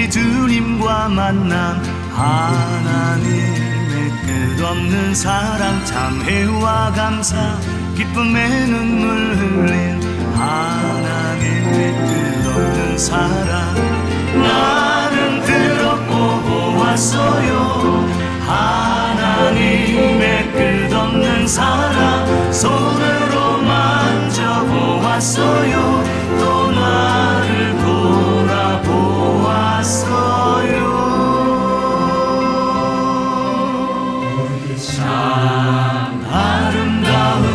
우리 주님과 만남, 하나님의 끝없는 사랑, 참회와 감사, 기쁨의 눈물 흘린 하나님의 끝없는 사랑. 나는 들었고 보았어요, 하나님의 끝없는 사랑. 손으로 만져보았어요, 또 나를 돌아보았어요. 참 아름다운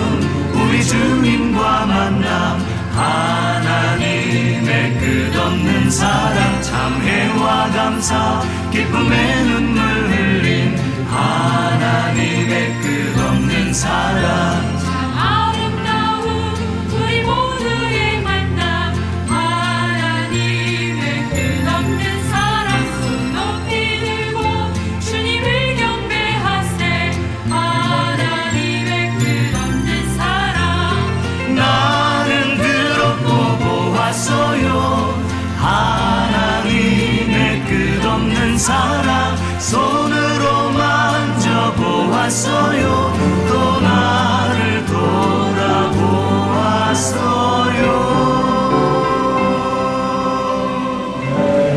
우리 주님과 만남, 하나님의 끝없는 사랑, 참회와 감사, 기쁨의 눈물 흘린 하나님의 끝없는 사랑. 참 아름다운 우리 모두의 만남, 하나님의 끝없는 사랑. 손 높이 들고 주님을 경배하세, 하나님의 끝없는 사랑. 나는 들었고 보았어요, 하나님의 끝없는 사랑. 손으로 만져보았어요, 또 나를 돌아보았어요.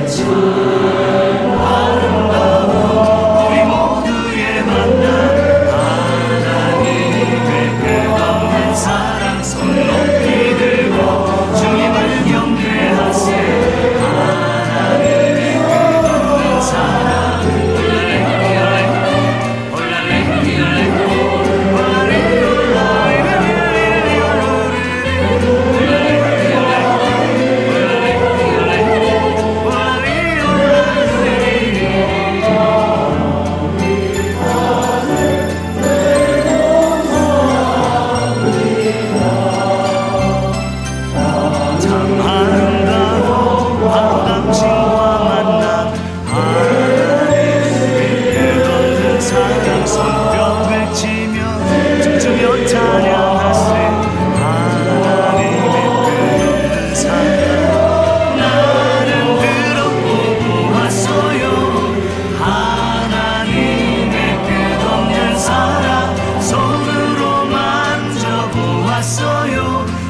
참 아름다운 우리 모두의 만남, 하나님의 끝없는 사랑. 손 높이 들고 주님을 경배하세, 하나님의 끝없는 사랑.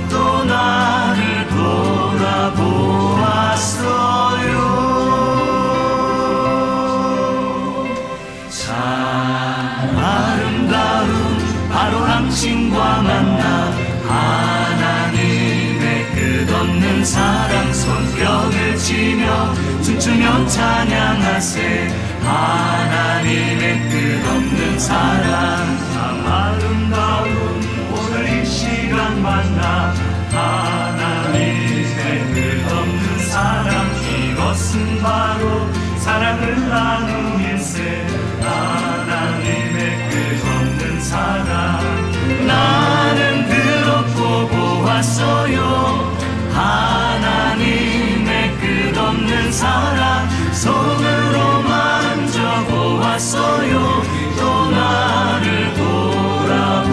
또 나를 돌아보았어요. 참 아름다운 바로 당신과 만남, 하나님의 끝없는 사랑. 손뼉을 치며 춤추며 찬양하세, 하나님의 끝없는 사랑. 참 아름다운 오늘 이 시간 만나, 하나님의 끝없는 사랑. 이것은 바로 사랑을 나누일세, 하나님의 끝없는 사랑. 나는 들었고 보았어요, 하나님의 끝없는 사랑. 손으로 만져보았어요, 또 나를 돌아보았어요.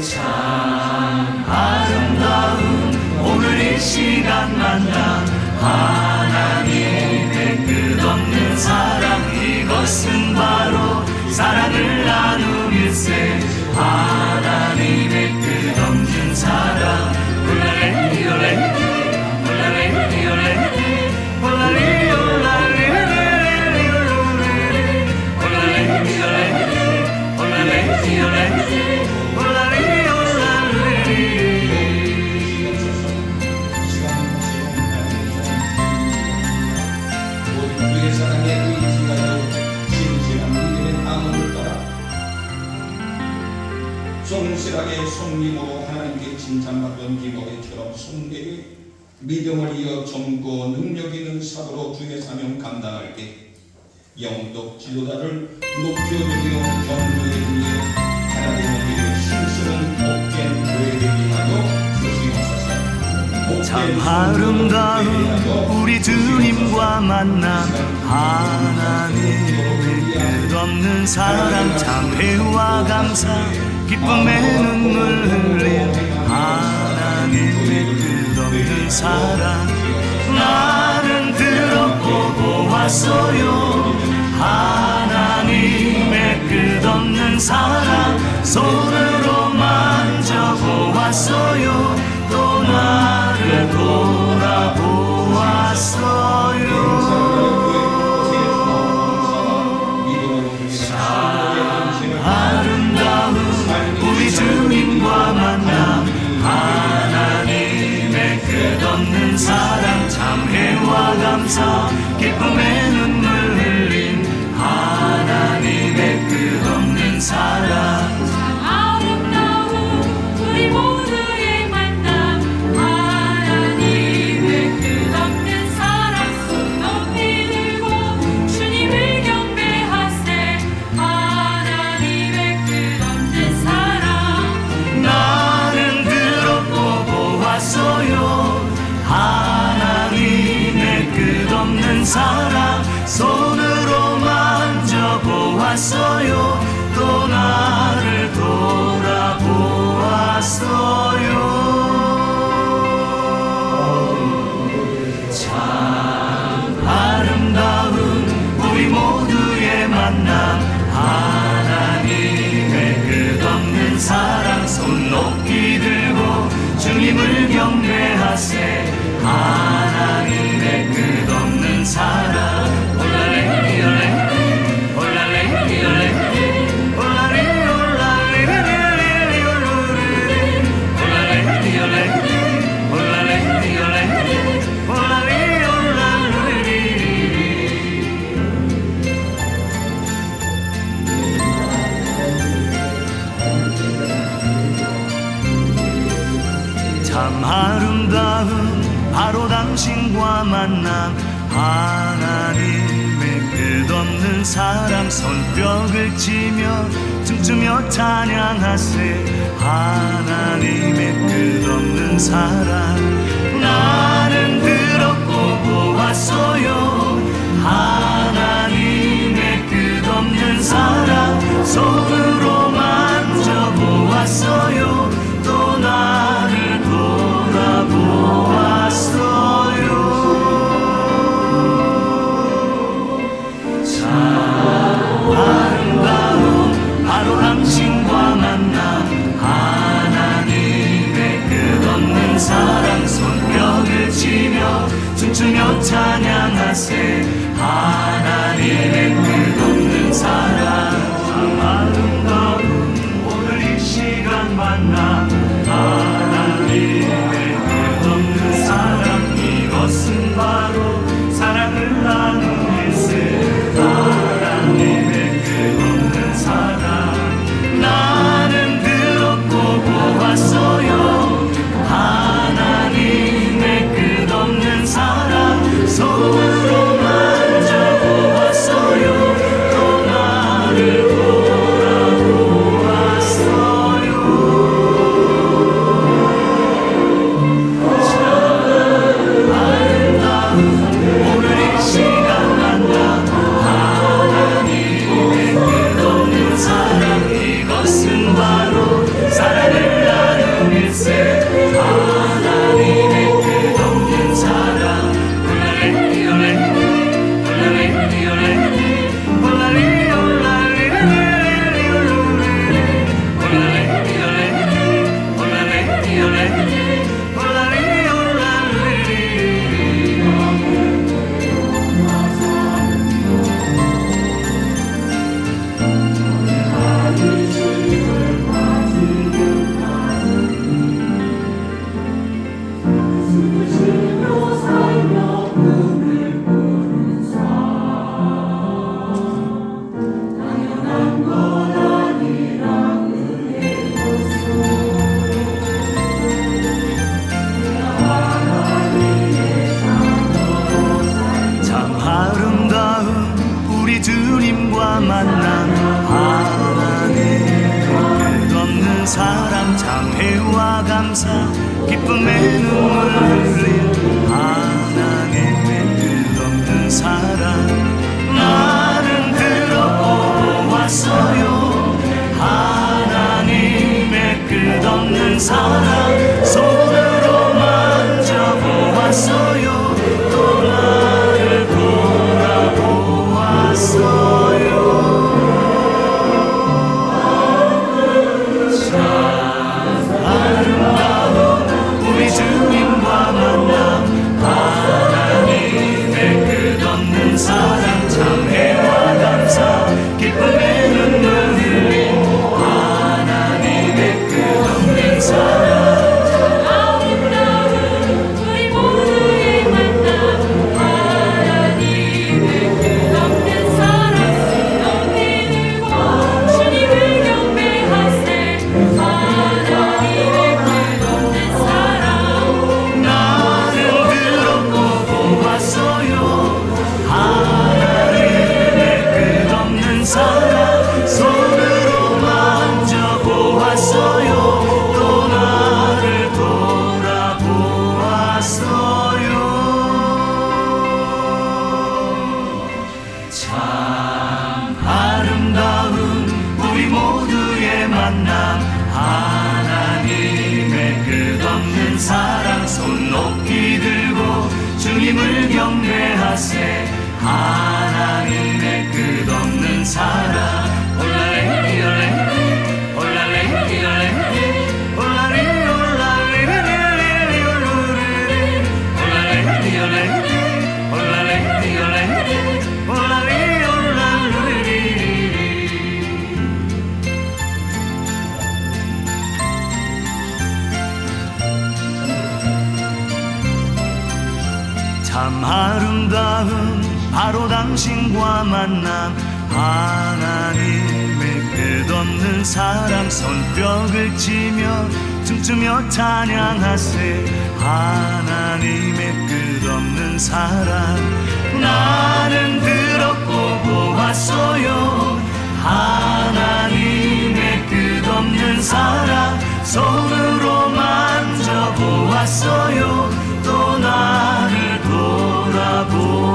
참 아름다운 오늘 이 시간 만남, 하나님의 끝없는 사랑. 이것은 바로 사랑을 나누일세, 하나님의 끝없는 사랑. 성실하게 성림으로 하나님께 칭찬받던 기록의처럼 성대의 믿음을 이어 젊고 능력 있는 사도로 주의 사명 감당할게. 영적 지도자를 높여드리며 경고해 주며 하나님의 힘쓰는 복된 교회되게 하여 주시옵소서. 참 아름다운 우리 주님과 만남, 하나님의 끝없는 사랑. 참회와 감사, 기쁨의 눈물 흘린 하나님 하나님의 끝없는 사랑 나는 들었고 보았어요. 하나님의 끝없는 사랑 손으로 만져보았어요. 또 나를 돌아보았어요. 아름다운 우리 주님과 만남 하나님의 끝없는 사랑 참회와 감사 기쁨의 눈물 흘린 하나님의 끝없는 사랑 참 아름다운 우리 모두의 만남 하나님의 끝없는 사랑 손 높이 들고 주님을 경배하세 하나님의 끝없는 사랑 나는 들었고 보았어요. 하나님의 끝없는 사랑 손으로 만져보았어요. 또 나를 돌아보았어요. 참 아름다운 우리 모두의 만남 하나님의 끝없는 사랑 손 높이 들고 주님을 경배하세 하나님의 끝없는 사랑 올라레 올레 올라레 올레 올라레 올라레 올라레 올레 올라레 올레 올라레 올라레 참 아름다운 바로 당신과 만남 하나님의 끝없는 사랑 손뼉을 치며 춤추며 찬양하세 하나님의 끝없는 사랑 나는 들었고 보았어요. 하나님의 끝없는 사랑 손으로 만져보았어요. 또 나를 돌아보았어요. 참 아름다운 바로 당신과 만남 하나님의 끝없는 사랑 손뼉을 치며 춤추며 찬양하세 하나님의 끝없는 사랑 참 아름다운 오늘 이 시간 만남 하나님의 끝없는 사랑 이것은 바로 사랑을 나누겠세 하나님의 끝없는 사랑 나는 들었고 보았어요. 하나님의 끝없는 사랑 손으로 만져보았어요. 또 나를 주님과 만난 하나님의 끝없는 사랑 장애와 감사 기쁨의 눈물 흘린 하나님의 끝없는 사랑 나는 들어보고 왔어요. 하나님의 끝없는 사랑 손으로 사랑 손 높이 들고 주님을 경배하세. 하나님의 끝없는 사랑. 올랄레 올랄레 올랄레 올랄레 올랄레 참 아름다운 바로 당신과 만남. 하나님의 끝없는 사랑. 손뼉을 치며 춤추며 찬양하세. 하나님의 끝없는 사랑. 나는 들었고 보았어요. 하나님의 끝없는 사랑. 손으로 만져보았어요. 또 나를 돌아보았어요.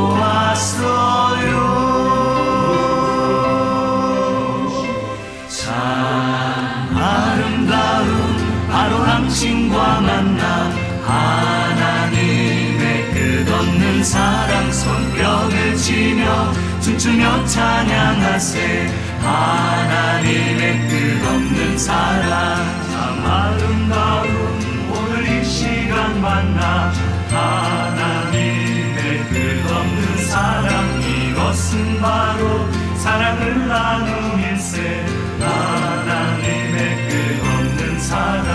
참 아름다운 바로 당신과 만남. 하나님의 끝없는 사랑. 손뼉을 치며 춤추며 찬양하세. 하나님의 끝없는 사랑. 참 아름다운 오늘 이 시간 만나. 하나님의 끝없는 사랑. 이것은 바로 사랑을 나누일세. 하나님의 끝없는 사랑.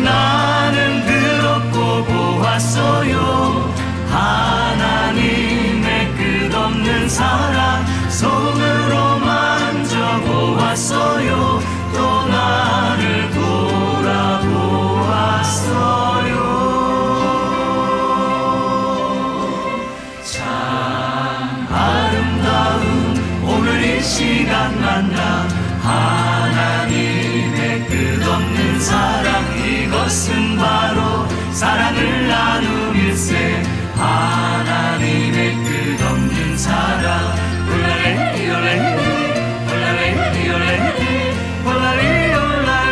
나는 들었고 보았어요. 하나님의 끝없는 사랑. 손으로 만져보았어요. 또 나를 돌아보았어요. 참 아름다운 오늘 이 시간 만남. 하나님의 끝없는 사랑. 이것은 바로 사랑을 나누일세. 하나님의 끝없는 사랑. 올랄레 올랄레 올랄레 올랄레 올랄레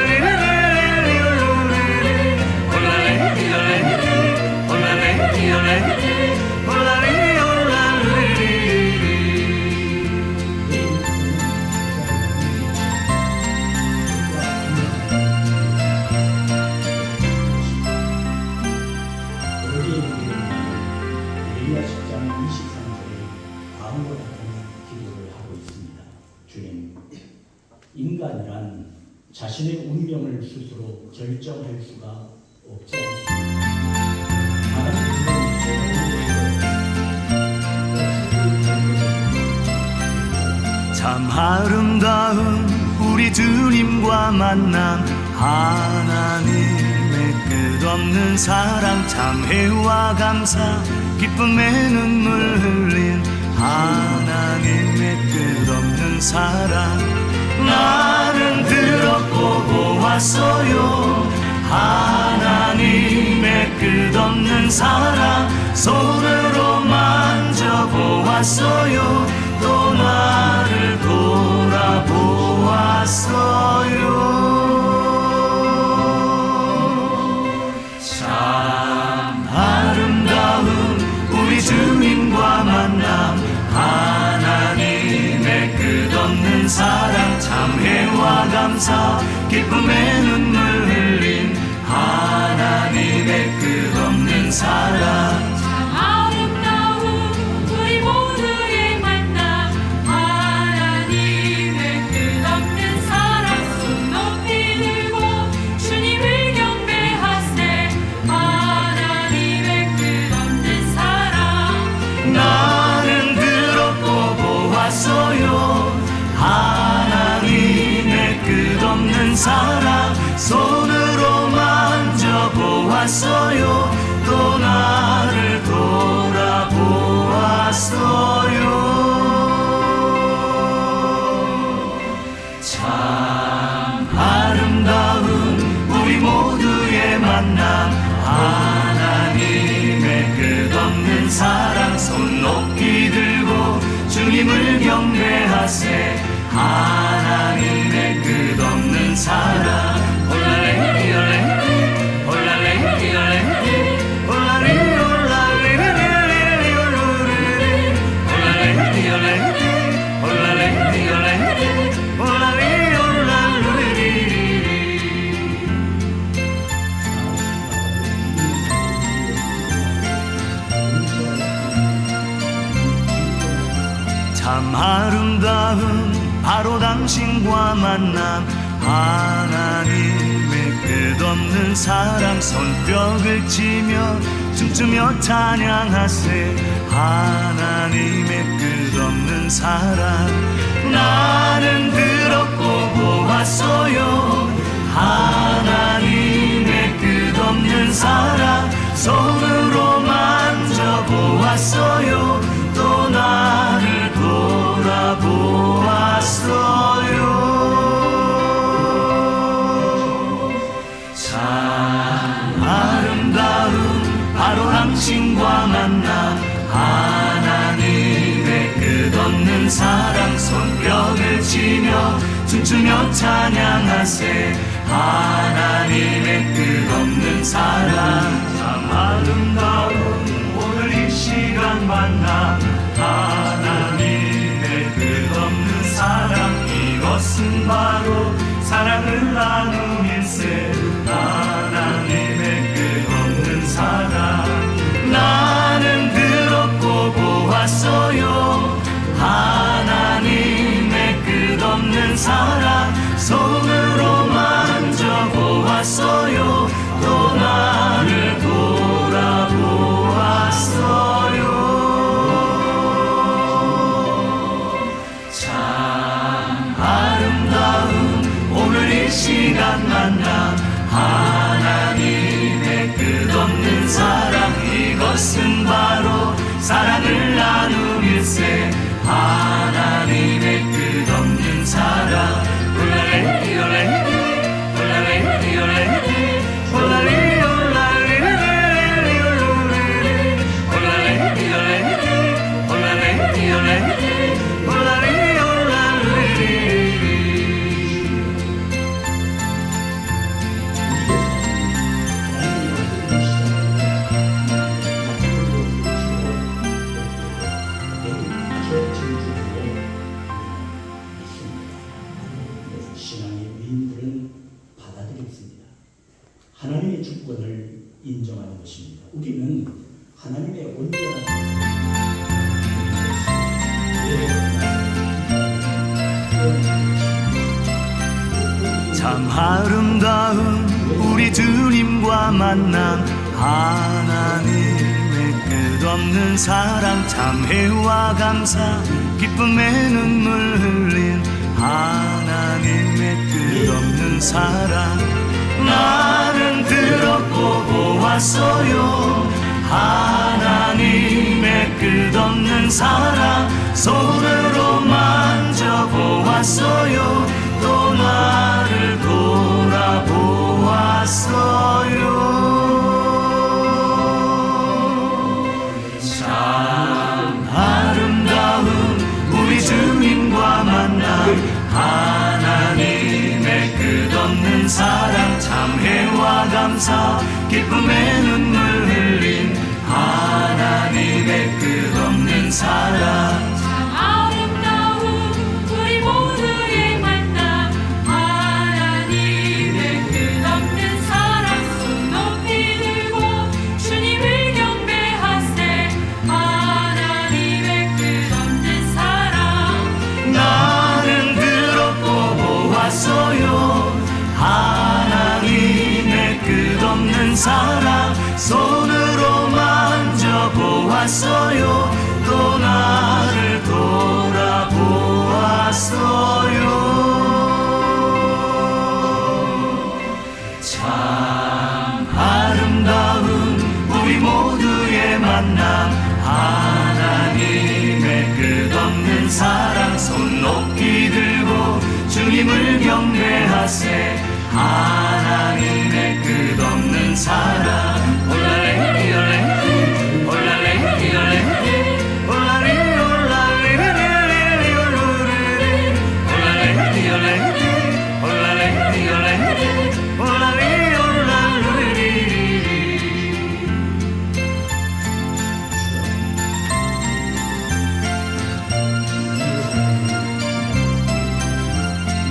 에리야 10장 23절에 다음과 같은 기도를 하고 있습니다. 주님, 인간이란 자신의 운명을 스스로 결정할 수가 없지 않습니다. 참 아름다운 우리 주님과 만남. 하나님의 끝없는 사랑. 참회와 감사 기쁨의 눈물 흘린 하나님의 끝없는 사랑. 나는 들었고 보았어요. 하나님의 끝없는 사랑. 손으로 만져보았어요. 또 나를 돌아보았어요. 참 아름다운 우리 주님과 만남. 하나님의 끝없는 사랑. 참회와 감사 기쁨의 눈물 흘린 하나님의 끝없는 사랑. 참 아름다운 우리 모두의 만남. 하나님의 끝없는 사랑. 손 높이 들고 주님을 경배하세. 하나님의 끝없는 사랑. 나는 들었고 보았어요. 하나님의 끝없는 사랑. 손으로 만져보았어요. 또 나를 돌아보았어요. 참 아름다운 우리 모두의 만남. 하나님의 끝없는 사랑. 손 높이 들고 주님을 경배하세. 하나님의 끝없는 사랑. 올랄레 올랄레 올랄레 올랄레 참 아름다운 바로 당신과 만남 하나님의 끝없는 사랑 손뼉을 치며 춤추며 찬양하세 하나님의 끝없는 사랑 나는 들었고 보았어요 하나님의 끝없는 사랑 손으로 만져보았어요 또 나를 돌아보았어요 참 아름다운 바로 당신과 만남 하나님의 끝없는 사랑 손뼉을 치며 춤추며 찬양하세 하나님의 끝없는 사랑 참 아름다운 오늘 이 시간 만남 하나님의 끝없는 사랑 이것은 바로 사랑을 나누일세 하나님의 끝없는 사랑 나는 들었고 보았어요 하나님의 끝없는 사랑 손으로 만져보았어요 또 나를 돌아보았어요 참 아름다운 오늘 이 시간 만남 하나님의 끝없는 사랑 이것은 바로 사랑을 나누일세 하나님의 끝없는 사랑 올라레 올라레 올라레 올라레 올라레 신앙의 위인들은 받아들였습니다. 하나님의 주권을 인정하는 것입니다. 우리는 하나님의 온전한 참 아름다운 우리 주님과 만남 하나님의 끝없는 사랑 참회와 감사 기쁨의 눈물 흘린 하나님의 끝없는 사랑 나는 들었고 보았어요 하나님의 끝없는 사랑 손으로 만져보았어요 또 나를 돌아보았어요 참 아름다운 우리 주님과 만남 하나님의 끝없는 사랑 참회와 감사 기쁨의 눈물 흘린 하나님의 끝없는 사랑 참 아름다운 우리 모두의 만남 하나님의 끝없는 사랑 손 높이 들고 주님을 경배하세 하나님의 끝없는 사랑 나는 들었고 보았어요 하나님의 끝없는 사랑 손으로 만져보았어요 또 나를 돌아보았어요 참 아름다운 우리 모두의 만남 하나님의 끝없는 사랑 손 높이 들고 주님을 경배하세 하나님의 끝없는 사랑 올라레 올라레 올라레 올라레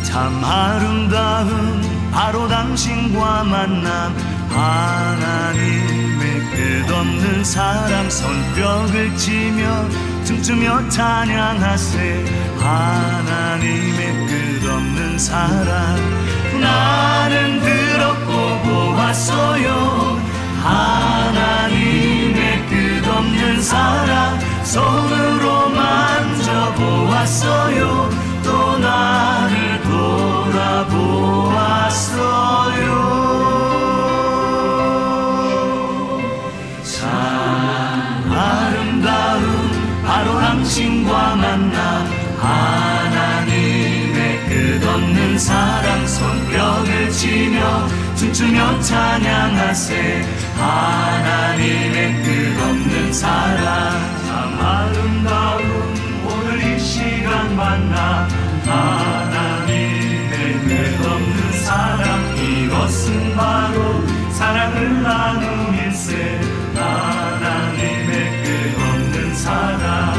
참 아름다운 바로 당신과 만남 하나님의 끝없는 사랑 손뼉을 치며 춤추며 찬양하세 하나님의 끝없는 사랑 나는 들었고 보았어요 하나님의 끝없는 사랑 손으로 만져보았어요 또 나를 돌아보았어요 참 아름다운 바로 당신과 만남 하나님의 끝없는 사랑 손뼉을 치며 춤추며 찬양하세 하나님의 끝없는 사랑 참 아름다운 오늘 이 시간 만나 하나님의 끝없는 사랑 이것은 바로 사랑을 나누일세 하나님의 끝없는 사랑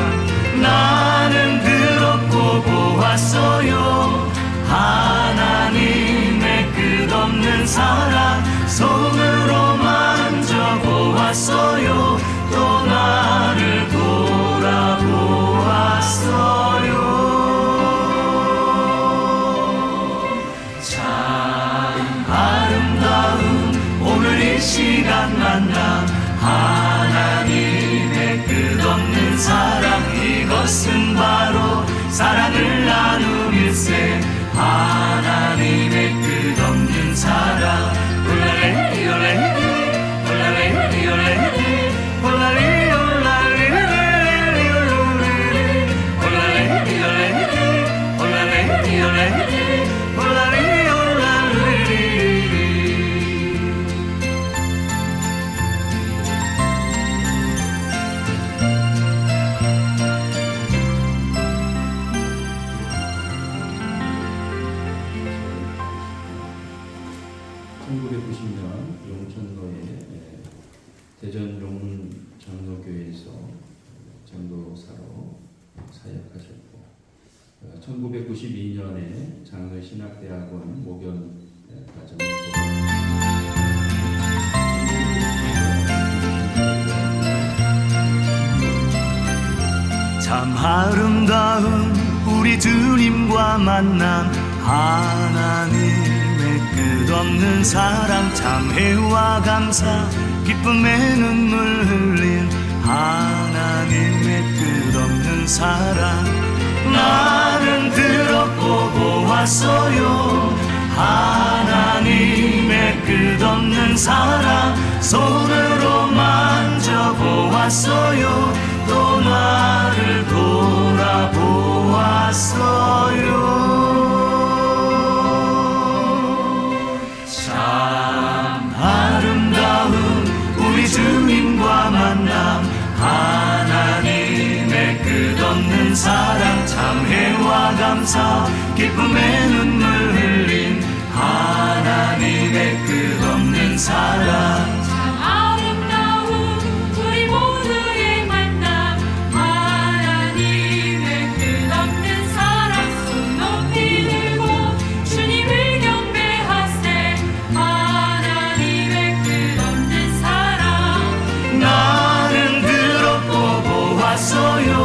나는 들었고 보았어요 하나님의 끝없는 사랑 손으로 만져보았어요 또 나를 돌아보았어요 참 아름다운 오늘 이 시간 만남 하나님의 끝없는 사랑 이것은 바로 사랑을 나누일세 하나님의 끝없는 사랑 올라레 올라레 올라레 올라레 올라레 올라레 대전 용문 장로교회에서 전도사로 사역하셨고 1992년에 장로신학대학원 목연 과정을 참 아름다운 우리 주님과 만남 하나님의 끝없는 사랑 참회와 감사 기쁨의 눈물 흘린 하나님의 끝없는 사랑 나는 들었고 보았어요 하나님의 끝없는 사랑 손으로 만져보았어요 또 나를 돌아보았어요 참 아름다운 우리 주님과 만남 하나님의 끝없는 사랑 참회와 감사 기쁨의 눈물 흘린 하나님의 끝없는 사랑 참 아름다운 우리 모두의 만남 하나님의 끝없는 사랑 손 높이 들고 주님을 경배하세 하나님의 끝없는 사랑 나는 들었고 보았어요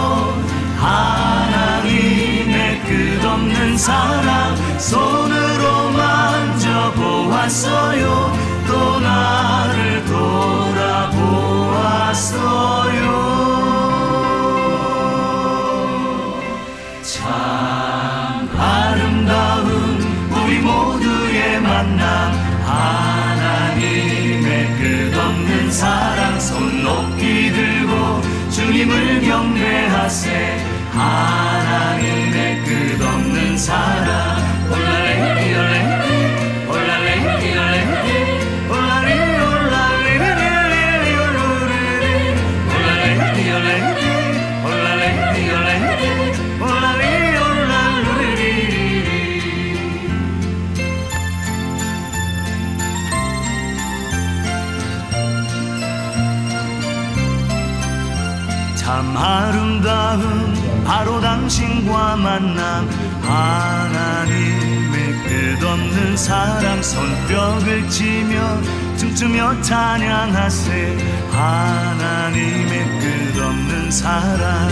하나님의 끝없는 사랑 손으로 만져보았어요 또 나를 돌아보았어요 참 아름다운 우리 모두의 만남 하나님의 끝없는 사랑 손 높이 들고 주님을 경배하세 하나님의 끝없는 사랑 올라레 올라레 올라레 올라레 올라레 참 아름다운 바로 당신과 만남 하나님의 끝없는 사랑 손뼉을 치며 춤추며 찬양하세 하나님의 끝없는 사랑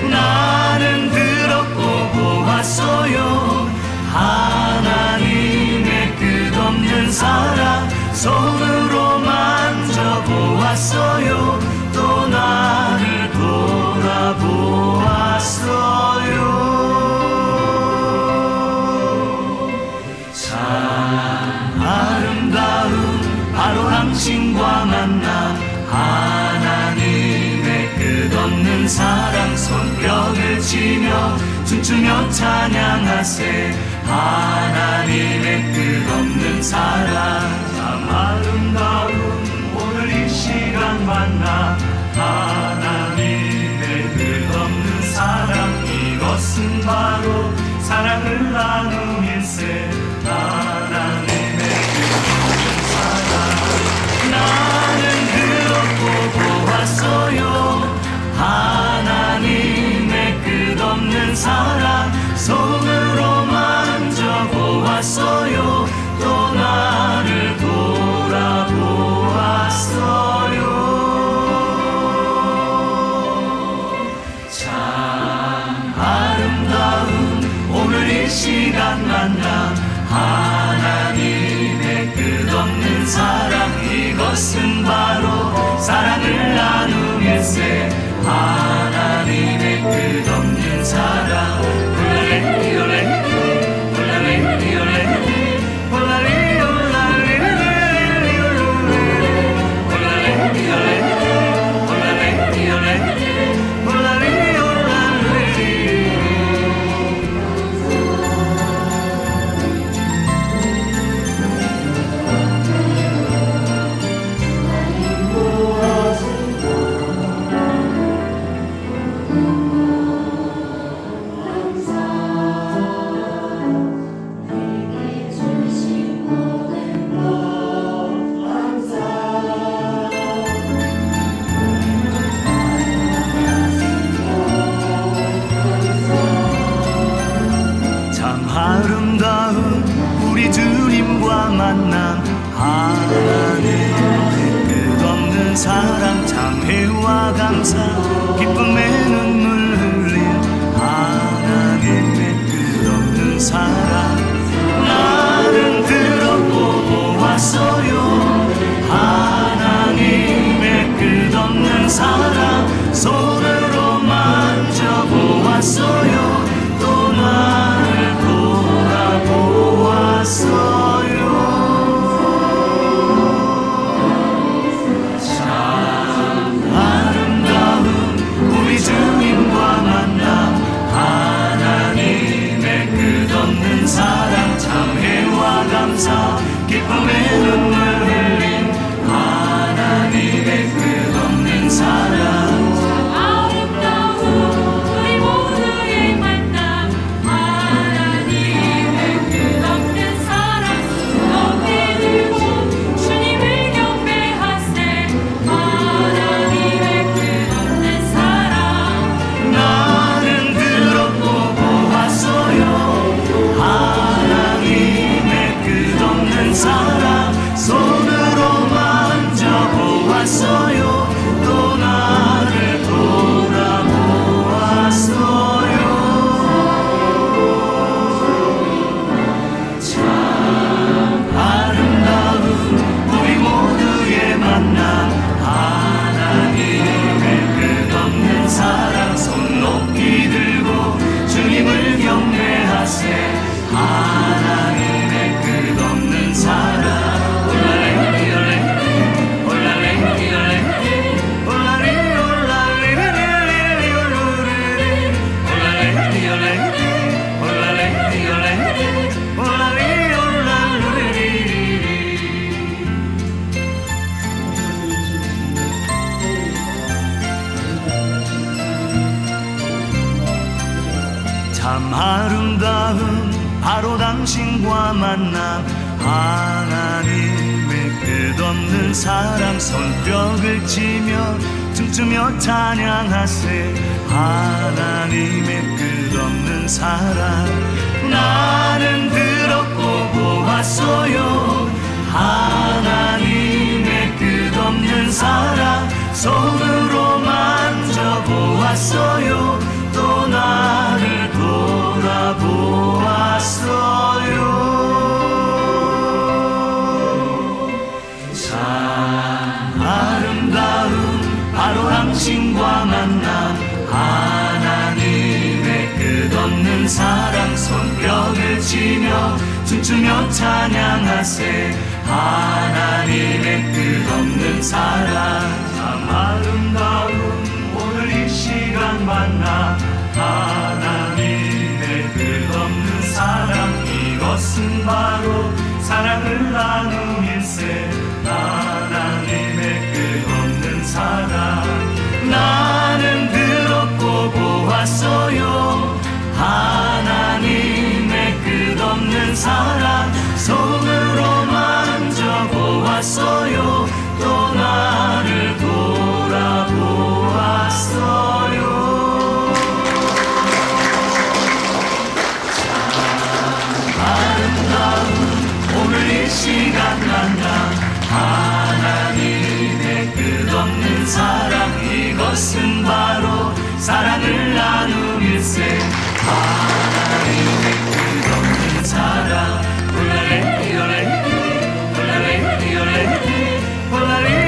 나는 들었고 보았어요. 하나님의 끝없는 사랑 손으로 만져보았어요. 또 나를 돌아보았어요. 참 아름다운 바로 당신과 만남, 하나님의 끝없는 사랑 손뼉을 치며 춤추며 찬양하세. 하나님의 끝없는 사랑 참 아름다운 오늘 이 시간 만나. 하나님의 끝없는 사랑 이것은 바로 사랑을 나누일세. 하나님의 끝없는 사랑 나는 들었고 보았어요. 하나님의 끝없는 사랑 손으로 만져보았어요. 또 나를 돌아보았어요. 참 아름다운 오늘 이 시간 만남, 하나님의 끝없는 사랑 이것은 바로 사랑을 나누일세. 하나님의 끝없는 사랑 올라레 올라레 올라레 올라레 올라레 아름다운 우리 주님과 만남, 하나님의 끝없는 사랑 장애와 감사 기쁨의 눈물 흘린 하나님의 끝없는 사랑 나는 들었고 보았어요. 하나님의 끝없는 사랑 손으로 만져보았어요. 또 나를 돌아보았어요. 참 아름다운 우리 주님과 만남, 하나님의 끝없는 사랑 참회와 감사 기쁨의 눈물 흘린 하나님의 끝없는 사랑 아름다운 우리 모두의 만남, 하나님의 끝없는 사랑 높이 들고 주님을 경배하세. 하나님의 끝없는 사랑 나는 들었고 보았어요. 하나님의 끝없는 사랑 손으로 만져보았어요. 또 나를 돌아보았어요. 참 아름다운 우리 모두의 만남, 하나님의 끝없는 사랑 손 높이 들고 주님을 경배하세. 하나님의 끝없는 사랑 올라레 올라레 올라레 올라레 올라레 참 아름다운 바로 당신과 만남, 하나님의 끝없는 사랑 손뼉을 치며 춤추며 찬양하세. 하나님의 끝없는 사랑 나는 들었고 보았어요. 하나님의 끝없는 사랑 손으로 만져보았어요. 또 사랑 손뼉을 치며 춤추며 찬양하세 하나님의 끝없는 사랑 참 아름다운 오늘 이 시간 만나 하나님의 끝없는 사랑 이것은 바로 사랑을 나누일세 하나님의 끝없는 사랑 나는 들었고 보았어요 하나님의 끝없는 사랑 손으로 만져보았어요 또 나를 돌아보았어요 참 아름다운 오늘 이 시간 만나 하나님의 끝없는 사랑 이것은 바로 사랑을 나누일세 하나님의 끝없는 사랑 홀라레 홀라레 홀라레 홀라레 홀라레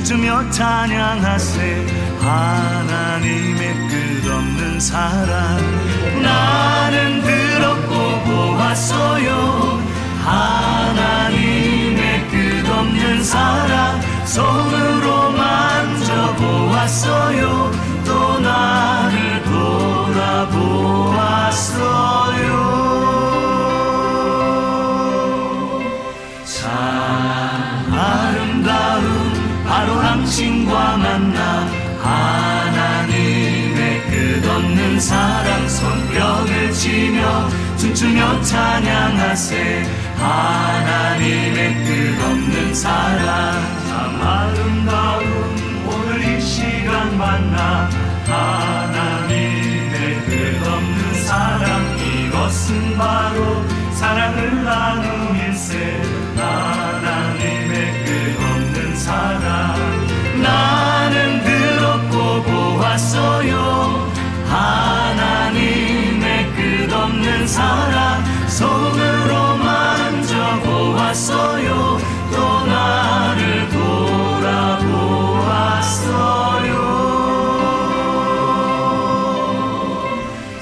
춤추며 찬양하세 하나님의 끝없는 사랑 나는 들었고 보았어요 하나님의 끝없는 사랑 손으로 만져보았어요 또 나를 돌아보았어요 참 아름다운 바로 당신과 만나 하나님의 끝없는 사랑 손뼉을 치며 춤추며 찬양하세 하나님의 끝없는 사랑 참 아름다운 오늘 이 시간 시간 만나 하나님의 끝없는 사랑 이것은 바로 사랑을 나누일세 하나님의 끝없는 사랑 나는 들었고 보았어요 하나님의 끝없는 사랑 손으로 만져보았어요 또 나를 돌아보았어요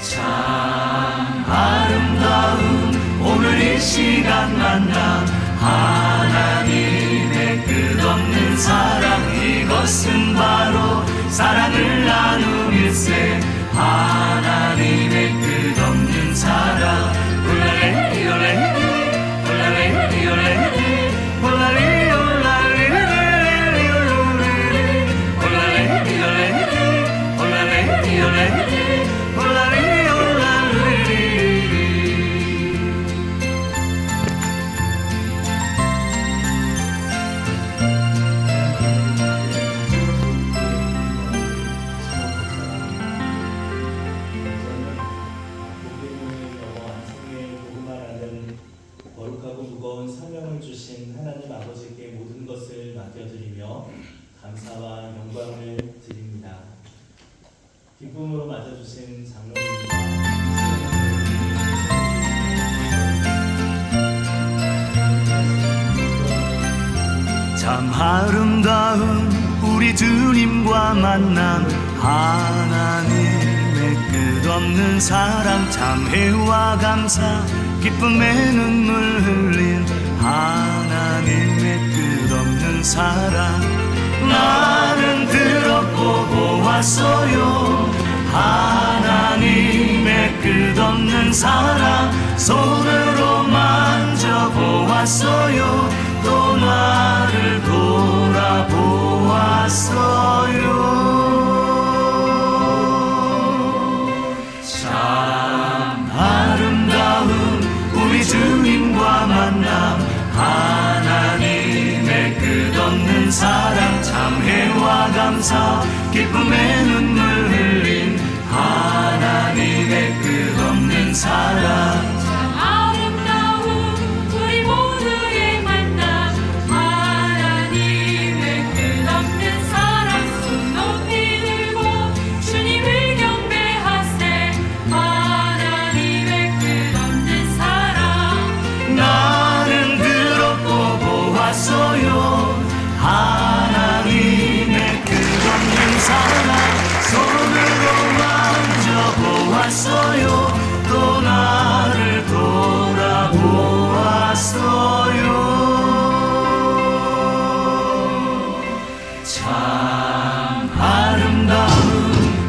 참 아름다운 오늘 이 시간 만남 하나님의 끝없는 사랑 이것은 바로 사랑을 나누일세 하나님의 끝없는 사랑 올라레 올라레 올라레 올라레 올라레 거룩하고 무거운 사명을 주신 하나님 아버지께 모든 것을 맡겨드리며 감사와 영광을 드립니다. 기쁨으로 맞아주신 장로님과 참 아름다운 우리 주님과 만남 하나님의 끝없는 사랑 참회와 감사 기쁨의 눈물 흘린 하나님의 끝없는 사랑 나는 들었고 보았어요 하나님의 끝없는 사랑 손으로 만져보았어요 또 나를 돌아보았어요 참 아름다운 우리 주님과 만남 하나님의 끝없는 사랑 참회와 감사 기쁨의 눈물 흘린 하나님의 끝없는 사랑 참 아름다운 우리 모두의 만남 하나님의 끝없는 사랑 손 높이 들고 주님을 경배하세 하나님의 끝없는 사랑 나는 들었고 보았어요 하나님의 끝없는 사랑 손으로 만져보았어요 또 나를 돌아보았어요 참 아름다운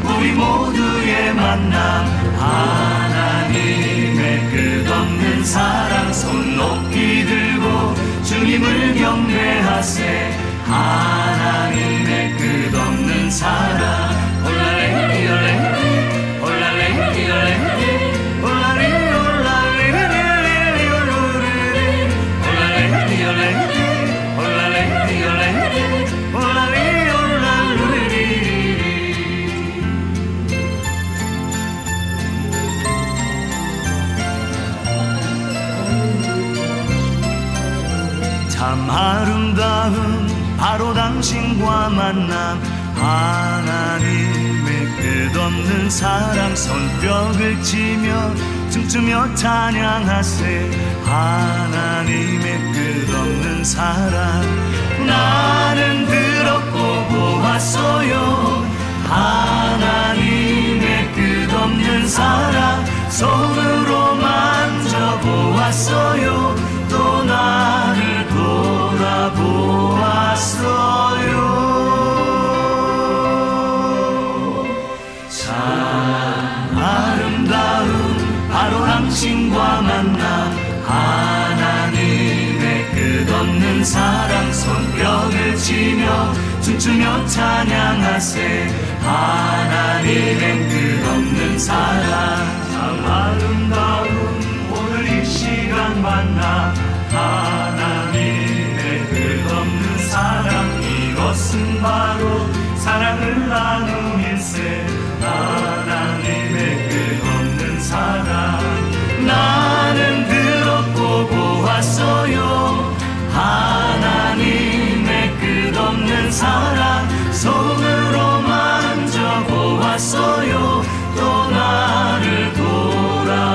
우리 모두의 만남 하나님의 끝없는 사랑 손 높이 들고 주님을 경배하세 하나님의 끝없는 사랑 올라레 올라레 올라레 올라레 올라레 참 아름다운 바로 당신과 만남 하나님의 끝없는 사랑 손뼉을 치며 춤추며 찬양하세 하나님의 끝없는 사랑 나는 들었고 보았어요 하나님의 끝없는 사랑 손으로 만져보았어요 또 나를 돌아보았어요 참 아름다운 바로 당신과 만남 하나님의 끝없는 사랑 손뼉을 치며 춤추며 찬양하세 하나님의 끝없는 사랑 참 아름다운 오늘 이 시간 만나 하나님의 끝없는 사랑 이것은 바로 사랑을 나누일세 하나님의 끝없는 사랑 나는 들었고 보았어요 하나님의 끝없는 사랑 손으로 만져보았어요 또 나를 돌아보았어요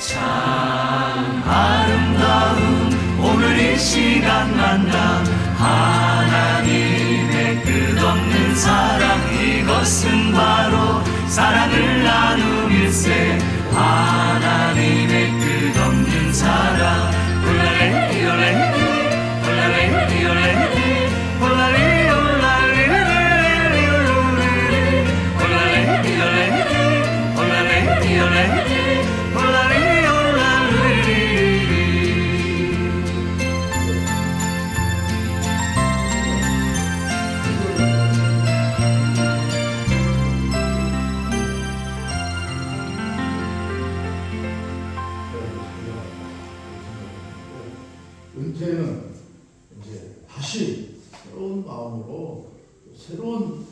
참 아름다운 오늘 이 시간 만남 하나님의 끝없는 사랑 이것은 바로 사랑을 나누일세 하나님의 끝없는 사랑 홀랄레 홀랄레 홀랄레 홀랄레 홀랄레 은퇴는 이제 다시 새로운 마음으로 새로운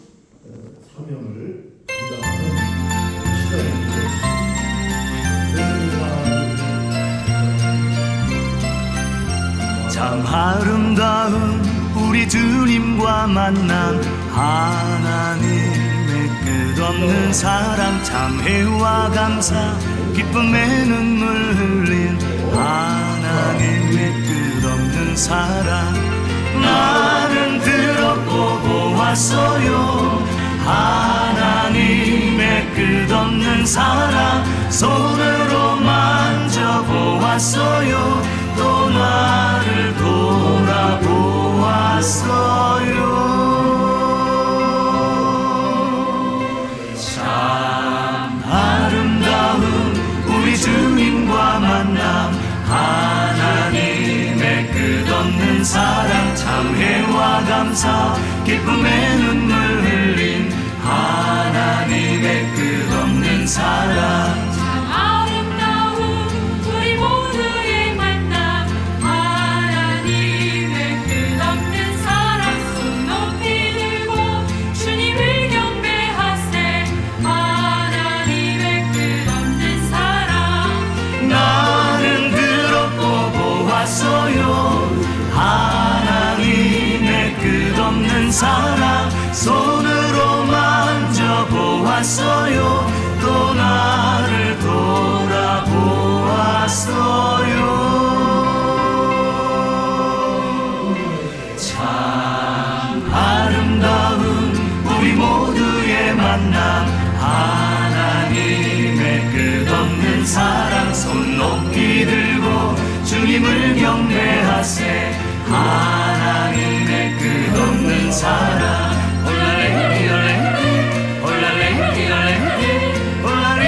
사명을 감당하는 시간입니다. 참 아름다운 우리 주님과 만남 하나님의 끝없는 사랑 참회와 감사 기쁨의 눈물 흘린 하나님의 끝없는 사랑 나는 들었고 보았어요 하나님의 끝없는 사랑 손으로 만져보았어요 또 나를 돌아보았어요 참 아름다운 우리 주님과 만남 하나님의 끝없는 사랑 참회와 감사 기쁨의 눈물 흘린 하나님의 끝없는 사랑 참 아름다운 우리 모두의 만남 하나님의 끝없는 사랑 손 높이 들고 주님을 경배하세 하나님의 끝없는 사랑 나는 들었고 보았어요 하나님의 끝없는 사랑 손으로 만져보았어요 또 나를 돌아보았어요 참 아름다운 우리 모두의 만남 하나님의 끝없는 사랑 손 높이 들고 주님을 경배하세 하나님의 끝없는 사랑 홀랄레 홀랄레 홀랄레 홀랄레 홀랄레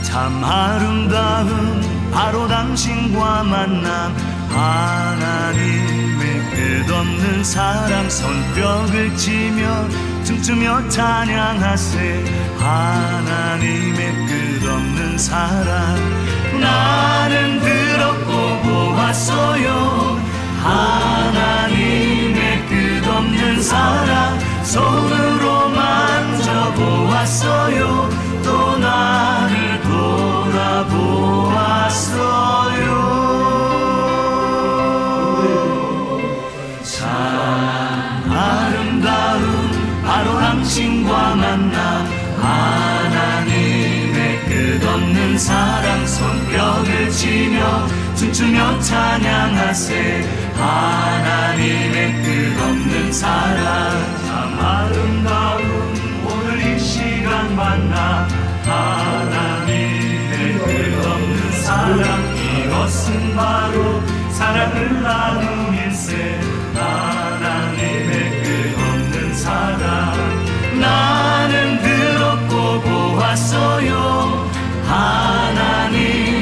참 아름다운 바로 당신과 만남 하나님의 끝없는 사랑 손뼉을 치며 춤추며 찬양하세 하나님의 끝없는 사랑 나는 들었고 보았어요 하나님의 끝없는 사랑 손으로 만져보았어요 또 나를 돌아보았어요 참 아름다운 바로 당신과 만남 하나님의 끝없는 사랑 손뼉을 치며 춤추며 찬양하세 하나님의 끝없는 사랑 참 아름다운 오늘 이 시간 만나 하나님의 끝없는 사랑 이것은 바로 사랑을 나누일세 하나님의 끝없는 사랑 나는 들었고 보았어요 하나님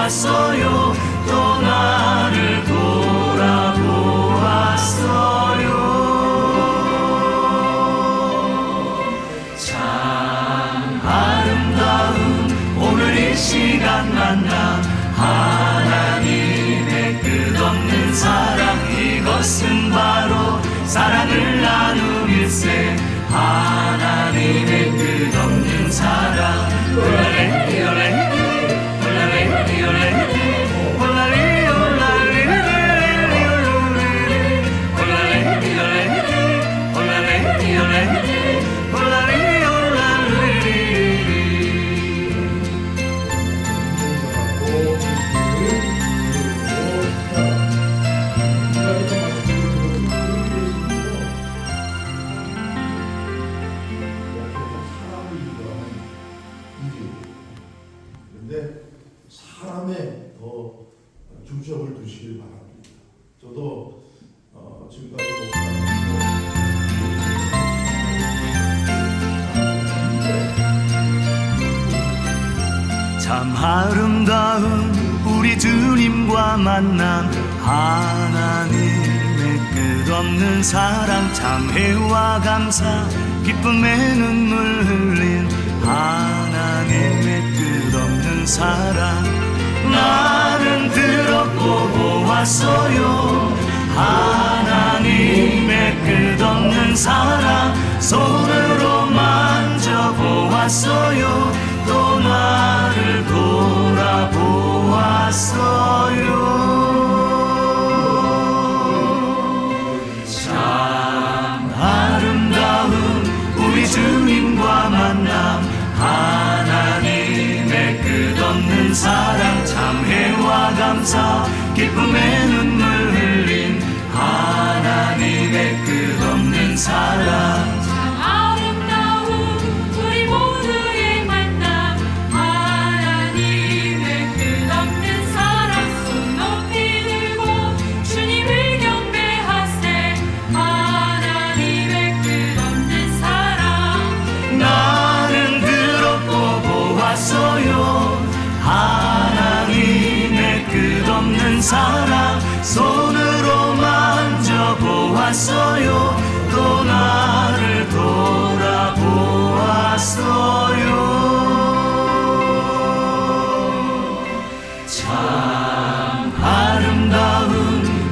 돌아보았어요. 또 나를 돌아보았어요. 참 아름다운 오늘 이 시간 만남, 하나님의 끝없는 사랑, 이것은 바로 사랑을 나누길세. 하나님의 끝없는 사랑. 올라레 올라레 올라레 올라레 올라레 올라레 올라레 올라레 올라레 그런데 사람에 더 중점을 두시길 바랍니다. 저도 지금까지 참 아름다운 우리 주님과 만남, 하나님의 끝없는 사랑, 참회와 감사 기쁨의 눈물 흘린 하나님의 끝없는 사랑. 나는 들었고 보았어요. 하나님의 끝없는 사랑, 손으로 만져보았어요. 또 나를 돌아보았어요. 참 아름다운 우리 주님과 만남, 하나님의 끝없는 사랑, 참회와 감사 기쁨의 눈물 흘린 하나님의 끝없는 사랑. 참 아름다운 우리 모두의 만남, 하나님의 끝없는 사랑, 손 높이 들고 주님을 경배하세. 하나님의 끝없는 사랑. 나는 들었고 보았어요. 하나님의 끝없는 사랑, 손으로 만져보았어요. 또 나를 돌아보았어요. 참 아름다운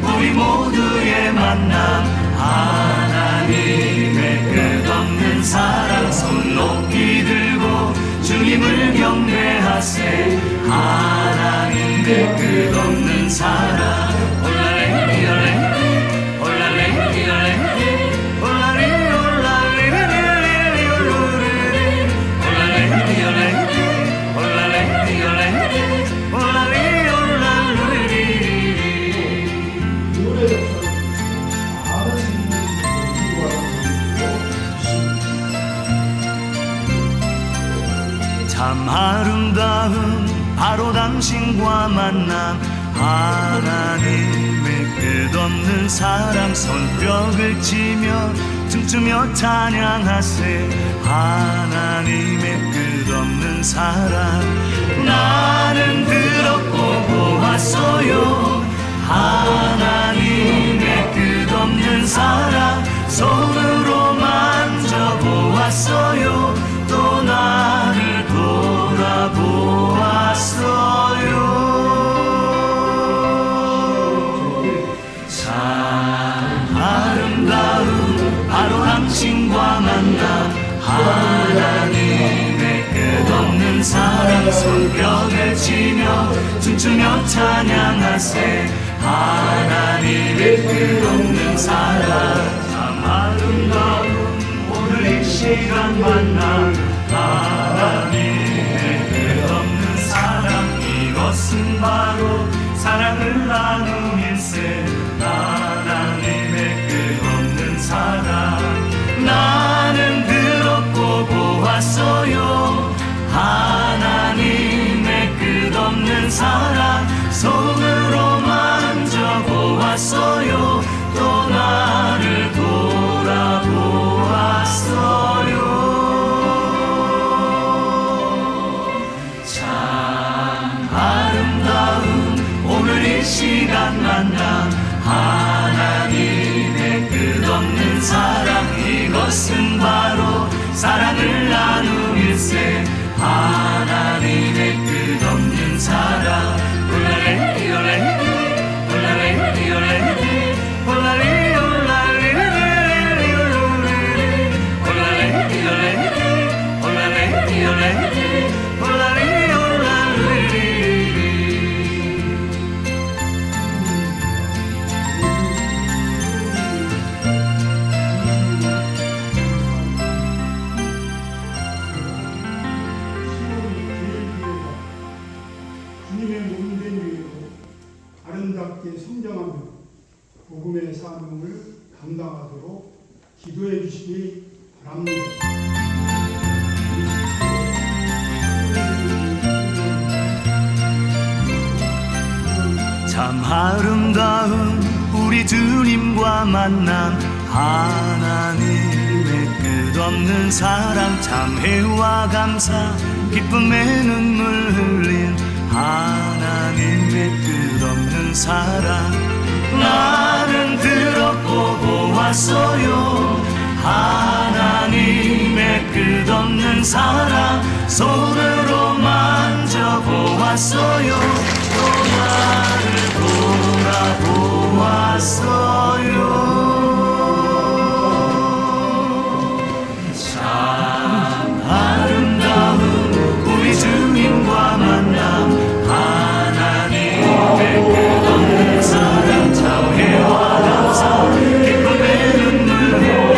우리 모두의 만남, 하나님의 끝없는 사랑, 손 높이 들고 주님을 경배하세. 하나님의 끝없는 사랑. 올라레 올라레 올라레 올라레 올라레 노래 역사를 많은 연구와 참 아름다운 바로 당신과 만남, 하나님의 끝없는 사랑, 손뼉을 치며 춤추며 찬양하세. 하나님의 끝없는 사랑. 나는 들었고 보았어요. 하나님의 끝없는 사랑, 손으로 만져보았어요. 또 나를 돌아보았어요. 참 아름다운 바로 당신과 만남, 하나님의 끝없는 사랑, 손뼉을 치며 춤추며 찬양하세. 하나님의 끝없는 사랑. 참 아름다운 오늘 이 시간 만남, 하나님의 끝없는 사랑, 이것은 바로 사랑을 나누길세. 하나님의 끝없는 사랑. 나는 들었고 보았어요. 하나님의 끝없는 사랑, 손으로 만져보았어요. 또 나를 돌아보았어요. 참 아름다운 나누일세 하나님의 끝없는 사랑 올라레 올라레 올라레 올라레 올라레 주님의 몸된 위로 아름답게 성장하며 복음의 사명을 감당하도록 기도해 주시기 바랍니다. 참 아름다운 우리 주님과 만남 하나님의 끝없는 사랑 참회와 감사 기쁨의 눈물 흘린 하나님의 끝없는 사랑 나는 들었고 보았어요 하나님의 끝없는 사랑 손으로 만져보았어요 또 나를 돌아보았어요 참 아름다운 우리 주님과 만남 하나님의 끝없는 사랑 참회와 감사 기쁨의 눈물 흘린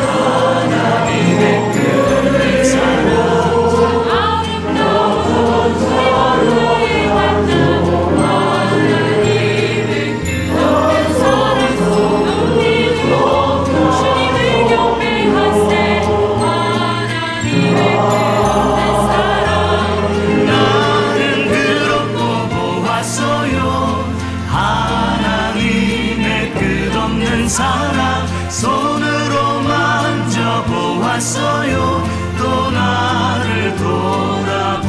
하나님의 끝없는 사랑 아름다운 우리 모두의 만남 하나님의 끝없는 사랑 높이고 주님을 경배하세 하나님의 끝없는 사랑 나는 들었고 보았어요 하나님의 끝없는 사랑 손으로 만져보았어요 또 나를 돌아보았어요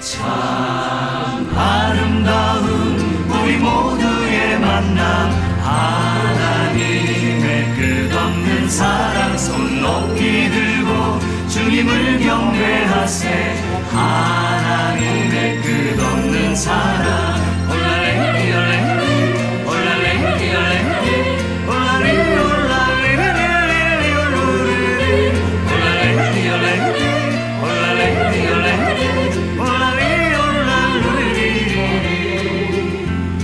참 아름다운 우리 모두의 만남 하나님의 끝없는 사랑 손 높이 들고 주님을 경배하세 하나님의 끝없는 사랑 올라레 올라레 올라레 올라레 올라레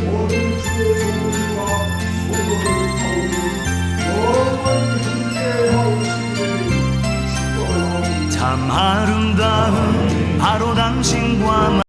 모든 주의 소원과 소원을 타오니 영원히 함께하옵시기를 축원하옵니다. 참 아름다운 바로 당신과